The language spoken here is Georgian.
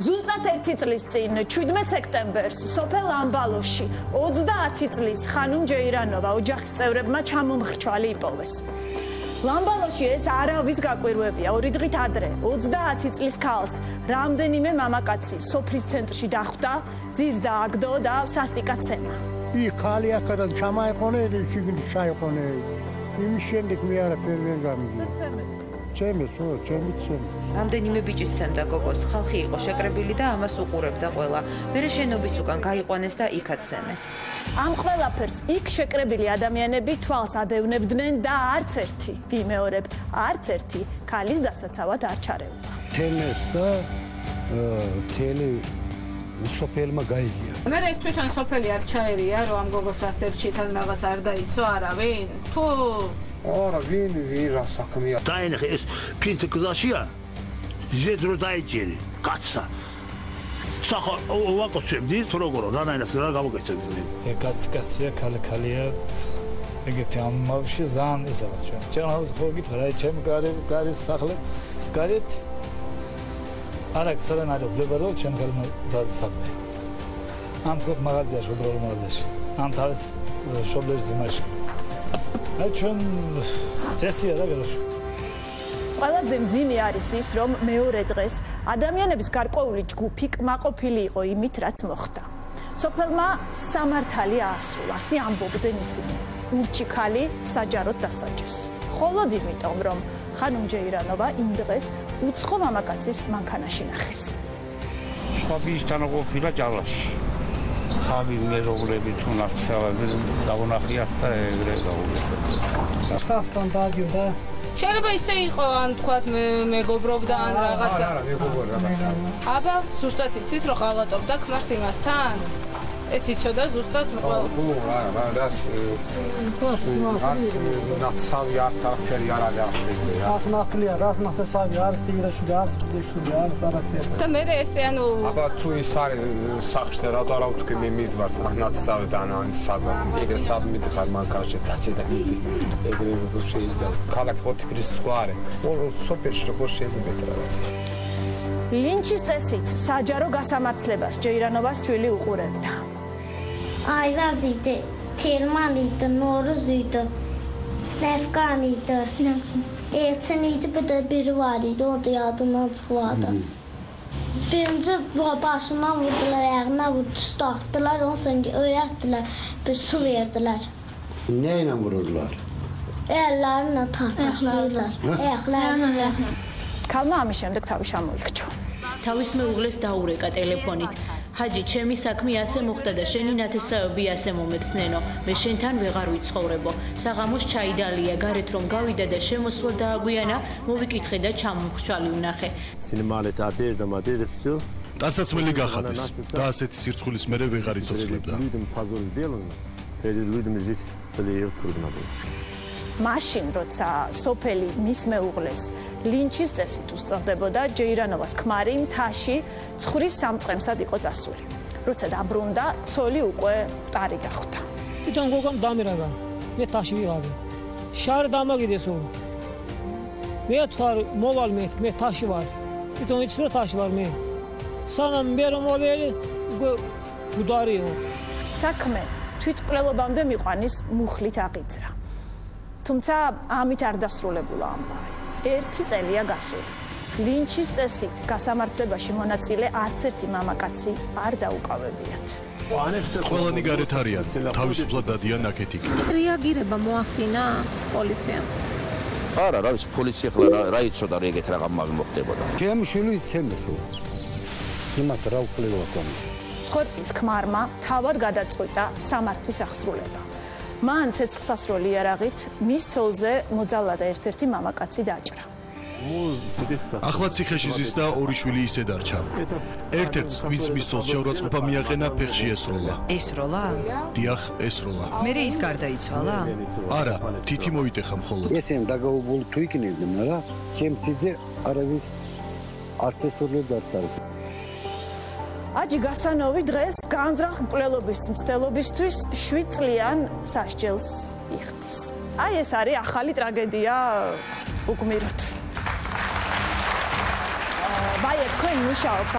ზუსტად 1 წლის წინ 17 სექტემბერს სოფელ ამბალოში 30 წლის ხანუმ ჯეირანოვა ოჯახის წევრებმა ჩამომხრჩვალი იპოვეს. ლამბალოში ეს არავის გაკვირვებია. 2 დღით ადრე 30 წლის ქალს რამდენიმე მამაკაცი სოფლის ცენტრში დახვდა, ძირს დააგდო და სასტიკად ცემა. ხალი აქედან ჩამაიყონე, შიგნით ჩაიყონე. იმის შემდეგ მე არაფერი ვერ გამიგია. ჩემს. რამდენიმე ბიჭის ცემდა გოგოს, ხალხი იყო შეკრებილი და ამას უყურებდა ყველა. მერე შენობის უკან გაიყვანეს და იქაც ცემეს. ამ ყველაფერს იქ შეკრებილი ადამიანები თვალს ადევნებდნენ და არც ერთი, ვიმეორებ, არც ერთი ქალის დასაცავად არ ჩარეულდა. თემეს და თელი სოფელმა გაიგია. მე ეს თვითონ სოფელი არ ჩაერია, რომ ამ გოგოს ასერჩითან რაღაც არ დაიცო არავინ? თუ არა, ვინ რა საქმეა? დაინახე ეს ფიტკზაშია. ზედრო დაიჭერი, კაცსა. სახა ვაკოცებდი, თუ როგორ რანაირად რა გამოგეცემდი. კაცია, ქალია. ეგეთი ამბავში ზან ისაა ჩვენ. ჩემს ხო გითხრა, რა ჩემ გარი სახლე, გარეთ არა ხსალენ არ ვბლება რომ ჩვენ გალმაზ საქმე. ამ თქვენ მაღაზიაში, უბრალოდ მაღაზიაში. ამ თავის შობლების იმაში. აი ჩვენ წესია და გელოში. ყველაზე მძიმე არის ის, რომ მეორე დღეს ადამიანების გარკვეული ჯგუფი კმაყოფილი იყო იმით, რაც მოხდა. სოფელმა სამართალი აასრულა, ასე ამბობდნენ ისინი. ურჩი ქალი საჯაროდ დასაჯეს. მხოლოდ იმიტომ, რომ ხანუმ ჯეირანოვა იმ დღეს უცხო მამაკაცის მანქანაში ნახეს. შაბისთან ყოფილა ჯალაში. ხამი მეზობლები თუ ნახავენ დაუნახიათ და ეგრე გაუგებდა. ხასთან დაგიოდა. შეიძლება ისე იყო, ან თქვათ მეგობრობდა ან რაღაცა. არა, მეგობრობა რაღაცა. აბა, ზუსტად იცით რომ ხალატობდა ქმარს იმასთან? ეს იცოდა ზუსტად ყველა. რა, რას ნაცავი არს არაფერი არ არის ასე. რას ნაკლია, რას ნახტესავი არის დიგდაშული არის ბიზეშული არის არაფერი. და მე ესე ანუ აბა თუ ის არის სახში რატო არა ვთქვი მე მიდვარ ნაცავი და ან სადა. ეგრე სად მიდიხარ მანქანაში დაცე და მიდი. ეგრე როგორ შეიძლება ქალაქ ფოთიბრის სხვა არის. სოფელში როგორ შეიძლება რაღაც. ლინჩის წესით საჯარო გასამართლებას ჯეირანოვას შვილი უყურებდა. Ai razite, telmanit, noruzit, nefkanit, ertsenit bedbirvarit, odiyadından çıxvadı. Birinci başından vurdular, ayağına tutaktılar, ondan sonra öyətdilər, bir su verdilər. Nə ilə vururlar? Əllərinə tartaşdırırlar, ayaqlarına. ქალმა ამის შემდეგ თავი შემოიქჩო. თავის მეუღლეს დაურეკა ტელეფონით. ჰაჯი, ჩემი საქმე ასე მოხდა და შენი ნათესავები ასე მომეცნენო. მე შენთან ვეღარ ვიცხოვრებო. საღამოს ჩაიდალია, გარეთ რომ გავიდა და შემოსვლა დააგვიანა, მოვიკითხე და ჩამომხრჩვალი ვნახე. სინმალეთ ადეჟდა მადეჟ всё. დასაცმელი გახადეს და ასეთი სირცხვილის მერე ვეღარ იცოცხლებდა. მაშინ, როცა სოფელი მის მეუღლეს ლინჩის წესით უსწორდებოდა, ჯეირანოვას ქმარი მთაში ცხრის სამწყემსად იყო წასული. როცა დაბრუნდა, ცოლი უკვე ტარი გახვდა. თვითონ გოგამ დამერაგა. მე თაში ვიღავი. შარი დამაგიდეს ო. მე თვარ მოვალ მე თაში ვარ. თვითონ იცი რომ თაში ვარ მე. სანამ მე რომ მოველი, გუდარიო. საქმე თვითკვლელობამდე მიყვანის მუხლით აღიძრა. თუმცა ამით არ დასრულებულა ამბავი. 1 წელია გასული. ლინჩის წესით გასამართლებაში მონაწილე არც ერთი მამაკაცი არ დაუკავებიათ. ყველანი გარეთ არიან, თავისუფლად დადიან აქეთ-იქით. რეაგირება მოახდინა პოლიციამ? არა, რა ვიცი, პოლიცია ხლა რა იცოდა ეგეთ რაღაც მოხდებოდა. ჩემ შვილი იცემესო. იმათ რა უკვლევა ქონდა. სხორპის ქმარმა თავად გადაწყვიტა სამართლის აღსრულება. მან ცეცხლსასროლი იარაღით მის ცოლზე მოძალვა და ერთ-ერთი მამაკაცი დაჭრა. ახლა ციხეში ზის და ორი შვილი ისე დარჩა. ერთ-ერთს, ვინც მის ცოლს შეურაცხყოფა მიაყენა, ფეხში ესროლა. ესროლა? დიახ, ესროლა. მერე ის გარდაიცვალა? არა, თითი მოიტეხა მხოლოდ. ესენ დაგაუბული თუ იქნებდნენ რა? ჩემს ძე არავის არც ესროლებს არც არის. აჯი გასანოვი დღეს განზრახ მკვლელობის მცდელობისთვის 7 წლიან სასჯელს იხდის. აი ეს არის ახალი ტრაგედია უგმიროთ. ვაი, თქვენ მუშაობთ